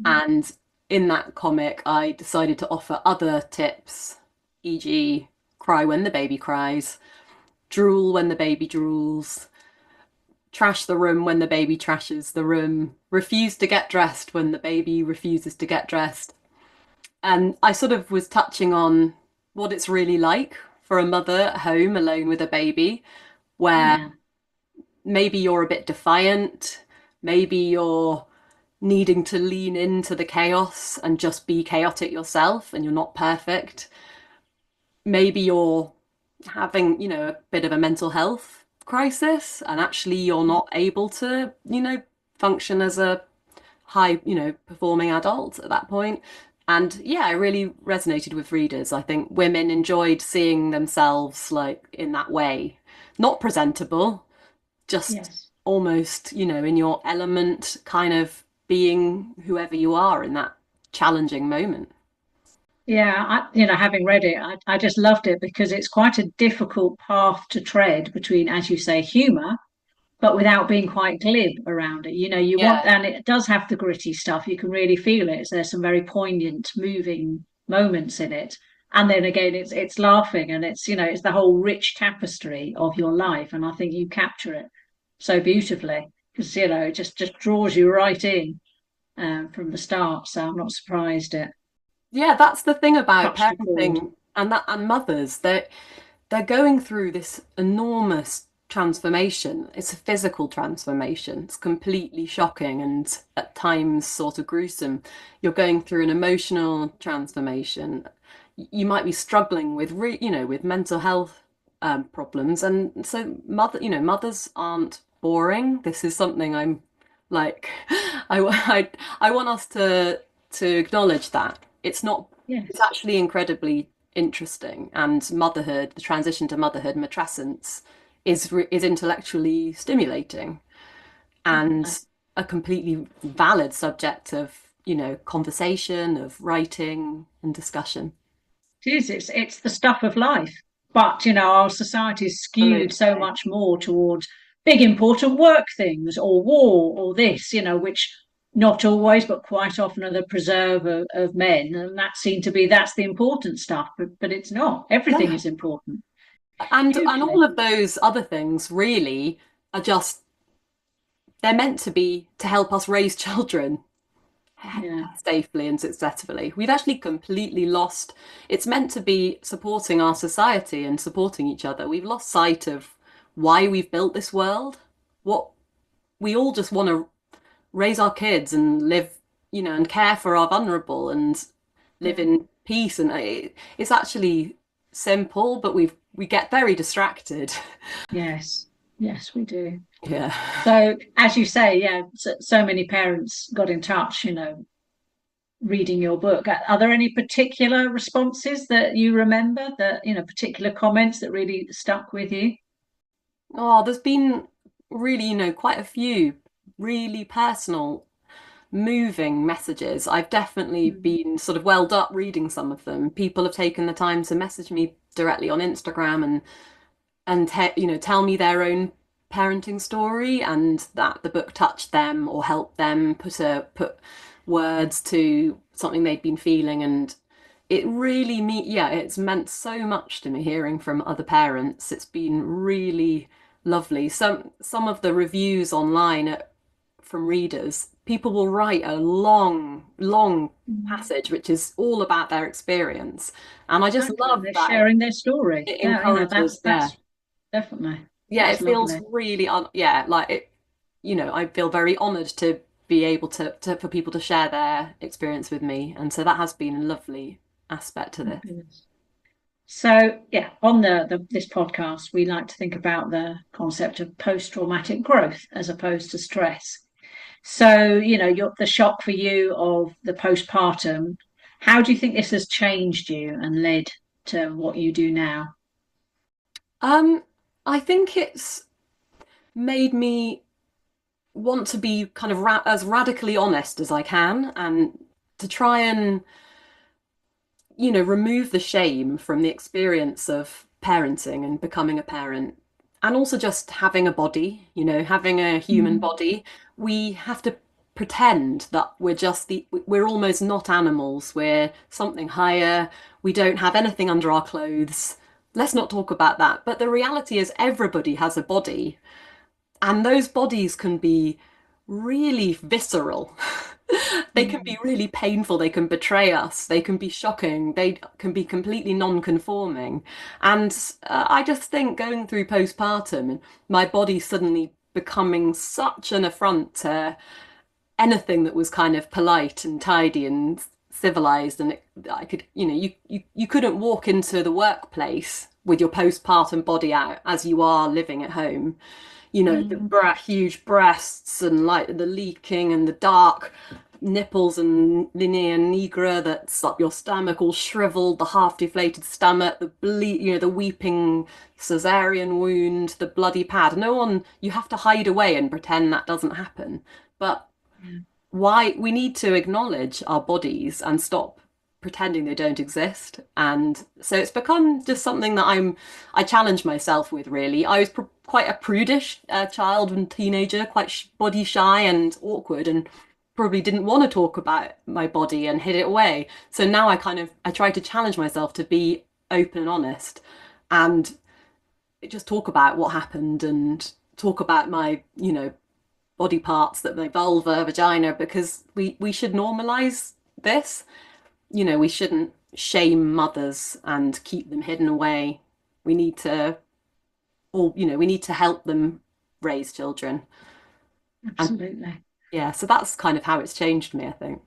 Speaker 2: And in that comic, I decided to offer other tips, e.g., cry when the baby cries, drool when the baby drools, trash the room when the baby trashes the room, refuse to get dressed when the baby refuses to get dressed. And I sort of was touching on what it's really like for a mother at home alone with a baby, where
Speaker 3: Yeah.
Speaker 2: maybe you're a bit defiant, maybe you're needing to lean into the chaos and just be chaotic yourself, and you're not perfect. Maybe you're having, a bit of a mental health crisis, and actually you're not able to, function as a high, performing adult at that point. And yeah, it really resonated with readers. I think women enjoyed seeing themselves like in that way, not presentable, just
Speaker 3: Yes.
Speaker 2: almost, in your element, kind of being whoever you are in that challenging moment.
Speaker 3: Yeah, having read it, I just loved it because it's quite a difficult path to tread between, as you say, humor, but without being quite glib around it. You want,
Speaker 2: Yeah.
Speaker 3: and it does have the gritty stuff. You can really feel it. There's some very poignant, moving moments in it. And then again, it's laughing, and it's the whole rich tapestry of your life. And I think you capture it so beautifully because, it just draws you right in from the start. So I'm not surprised it
Speaker 2: Yeah, that's the thing about
Speaker 3: touched a chord.
Speaker 2: parenting and mothers. They're going through this enormous transformation. It's a physical transformation. It's completely shocking and at times sort of gruesome. You're going through an emotional transformation. You might be struggling with with mental health problems, and so mothers aren't boring. This is something I'm like I want us to acknowledge that it's not. It's
Speaker 3: Yes.
Speaker 2: actually incredibly interesting, and motherhood, the transition to motherhood, matrescence, is intellectually stimulating
Speaker 3: Definitely.
Speaker 2: and a completely valid subject of, conversation, of writing and discussion.
Speaker 3: It is. It's the stuff of life. But our society is skewed so
Speaker 2: Absolutely.
Speaker 3: much more towards big important work things or war or this, which not always, but quite often are the preserve of men. And that's the important stuff. But it's not. Everything
Speaker 2: Yeah.
Speaker 3: is important.
Speaker 2: And all
Speaker 3: Hugely.
Speaker 2: of those other things really are just, they're meant to be to help us raise children
Speaker 3: Yeah.
Speaker 2: safely and successfully. We've actually completely lost, it's meant to be supporting our society and supporting each other. We've lost sight of why we've built this world. What we all just want to raise our kids and live, and care for our vulnerable and live
Speaker 3: Yeah.
Speaker 2: in peace. And it's actually simple, but we get very distracted.
Speaker 3: Yes. Yes, we do.
Speaker 2: Yeah.
Speaker 3: So, as you say, yeah, so many parents got in touch, reading your book. Are there any particular responses that you remember that, particular comments that really stuck with you?
Speaker 2: Oh, there's been really, quite a few really personal, moving messages. I've definitely
Speaker 3: Mm.
Speaker 2: been sort of welled up reading some of them. People have taken the time to message me directly on Instagram and tell me their own parenting story, and that the book touched them or helped them put words to something they'd been feeling. And it really yeah, it's meant so much to me hearing from other parents. It's been really lovely. Some of the reviews online from readers, people will write a long, long
Speaker 3: Mm.
Speaker 2: passage which is all about their experience. And I just
Speaker 3: Exactly.
Speaker 2: love
Speaker 3: They're
Speaker 2: that
Speaker 3: sharing their story.
Speaker 2: it
Speaker 3: Yeah,
Speaker 2: encourages,
Speaker 3: that's definitely
Speaker 2: yeah,
Speaker 3: that's
Speaker 2: it feels
Speaker 3: lovely.
Speaker 2: really, yeah, like I feel very honoured to be able for people to share their experience with me. And so that has been a lovely aspect to this.
Speaker 3: So yeah, on this podcast, we like to think about the concept of post-traumatic growth as opposed to stress. So, the shock for you of the postpartum, how do you think this has changed you and led to what you do now?
Speaker 2: I think it's made me want to be kind of as radically honest as I can, and to try and remove the shame from the experience of parenting and becoming a parent, and also just having a body, having a human body. We have to pretend that we're almost not animals, we're something higher, we don't have anything under our clothes. Let's not talk about that. But the reality is everybody has a body, and those bodies can be really visceral. They can be really painful. They can betray us. They can be shocking. They can be completely non-conforming. And I just think going through postpartum and my body suddenly becoming such an affront to anything that was kind of polite and tidy and civilized, and I could, you couldn't walk into the workplace with your postpartum body out as you are living at home. The huge breasts and like the leaking and the dark nipples and linea nigra that's up your stomach, all shriveled, the half deflated stomach, the the weeping cesarean wound, the bloody pad. You have to hide away and pretend that doesn't happen. But why we need to acknowledge our bodies and stop pretending they don't exist. And so it's become just something that I challenge myself with, really. I was quite a prudish child and teenager, quite body shy and awkward, and probably didn't want to talk about my body and hid it away. So now I try to challenge myself to be open and honest, and just talk about what happened and talk about my, body parts, that my vulva, vagina, because we should normalize this. We shouldn't shame mothers and keep them hidden away. We need to we need to help them raise children.
Speaker 3: Absolutely.
Speaker 2: And yeah, so that's kind of how it's changed me, I think.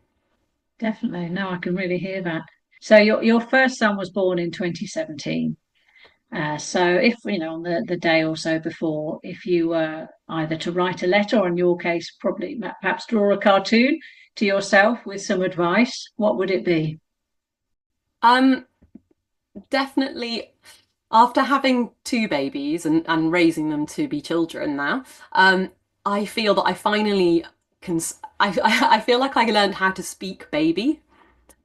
Speaker 3: Definitely. No, I can really hear that. So your first son was born in 2017. So if, on the day or so before, if you were either to write a letter, or in your case, probably perhaps draw a cartoon to yourself with some advice, what would it be?
Speaker 2: Um, Definitely after having two babies and raising them to be children now, I feel that I finally can, I feel like I learned how to speak baby.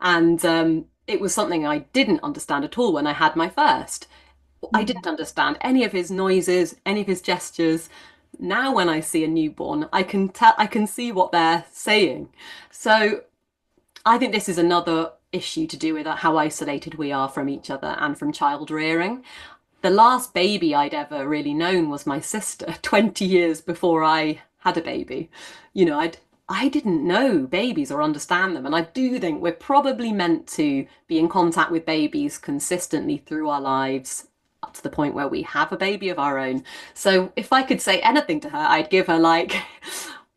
Speaker 2: And it was something I didn't understand at all when I had my first. I didn't understand any of his noises, any of his gestures. Now, when I see a newborn, I can see what they're saying. So I think this is another issue to do with how isolated we are from each other and from child rearing. The last baby I'd ever really known was my sister 20 years before I had a baby. I didn't know babies or understand them. And I do think we're probably meant to be in contact with babies consistently through our lives up to the point where we have a baby of our own. So if I could say anything to her, I'd give her like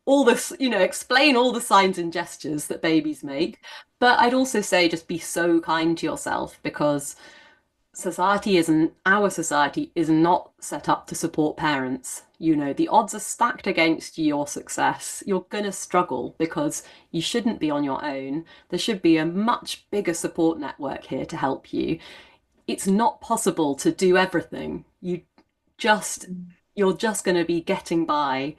Speaker 2: all this, explain all the signs and gestures that babies make. But I'd also say just be so kind to yourself, because our society is not set up to support parents. The odds are stacked against your success. You're going to struggle because you shouldn't be on your own. There should be a much bigger support network here to help you. It's not possible to do everything. You're just going to be getting by.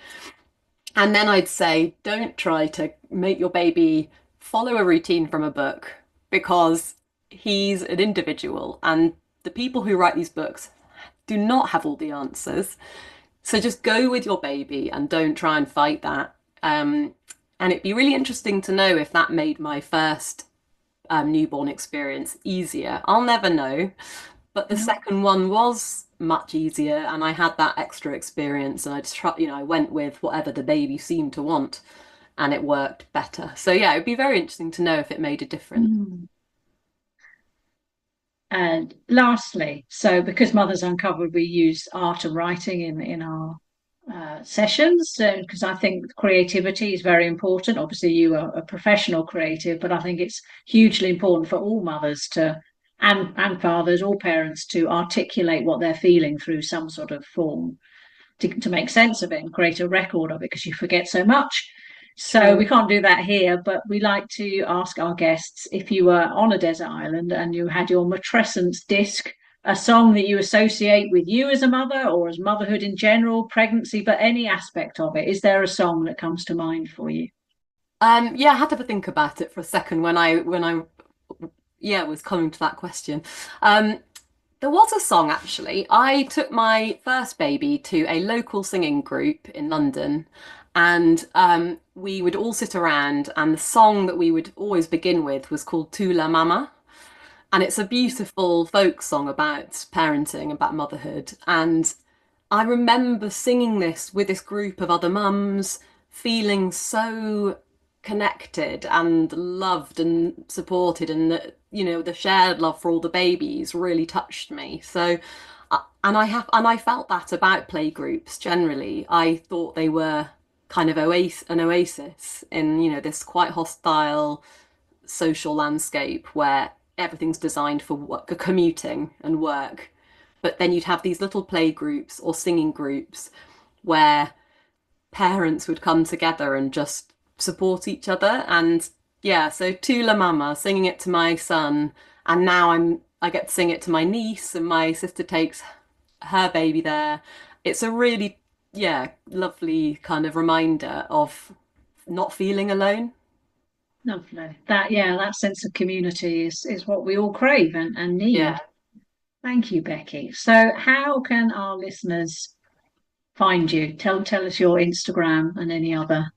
Speaker 2: And then I'd say, don't try to make your baby follow a routine from a book, because he's an individual, and the people who write these books do not have all the answers. So just go with your baby and don't try and fight that. And it'd be really interesting to know if that made my first newborn experience easier. I'll never know. But the second one was much easier, and I had that extra experience, and I just I went with whatever the baby seemed to want, and it worked better. So yeah, it'd be very interesting to know if it made a difference.
Speaker 3: And lastly, so because Mothers Uncovered, we use art and writing in our sessions, because I think creativity is very important. Obviously, you are a professional creative, but I think it's hugely important for all mothers to and fathers or parents to articulate what they're feeling through some sort of form to make sense of it and create a record of it, because you forget so much. So we can't do that here, but we like to ask our guests, if you were on a desert island and you had your matrescence disc, a song that you associate with you as a mother or as motherhood in general, pregnancy, but any aspect of it. Is there a song that comes to mind for you?
Speaker 2: Yeah, I had to think about it for a second when I was coming to that question. There was a song actually. I took my first baby to a local singing group in London, and we would all sit around, and the song that we would always begin with was called Tu la Mama. And it's a beautiful folk song about parenting, about motherhood. And I remember singing this with this group of other mums, feeling so connected and loved and supported, and the shared love for all the babies really touched me. So and I felt that about playgroups generally. I thought they were kind of an oasis in this quite hostile social landscape where everything's designed for work, commuting and work. But then you'd have these little play groups or singing groups where parents would come together and just support each other. And yeah, so Tu La Mama, singing it to my son, and now I get to sing it to my niece, and my sister takes her baby there. It's a really, yeah, lovely kind of reminder of not feeling alone.
Speaker 3: Lovely. That sense of community is what we all crave and
Speaker 2: Yeah.
Speaker 3: need. Thank you, Becky. So how can our listeners find you? Tell us your Instagram and any other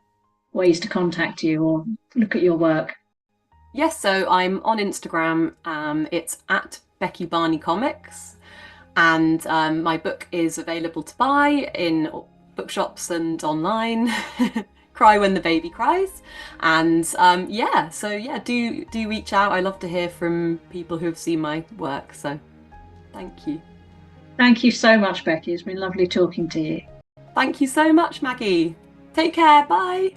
Speaker 3: ways to contact you or look at your work.
Speaker 2: Yes, so I'm on Instagram. It's at Becky Barney Comics, and my book is available to buy in bookshops and online. Cry when the baby cries, and do reach out. I love to hear from people who have seen my work. So, thank you.
Speaker 3: Thank you so much, Becky. It's been lovely talking to you.
Speaker 2: Thank you so much, Maggie. Take care. Bye.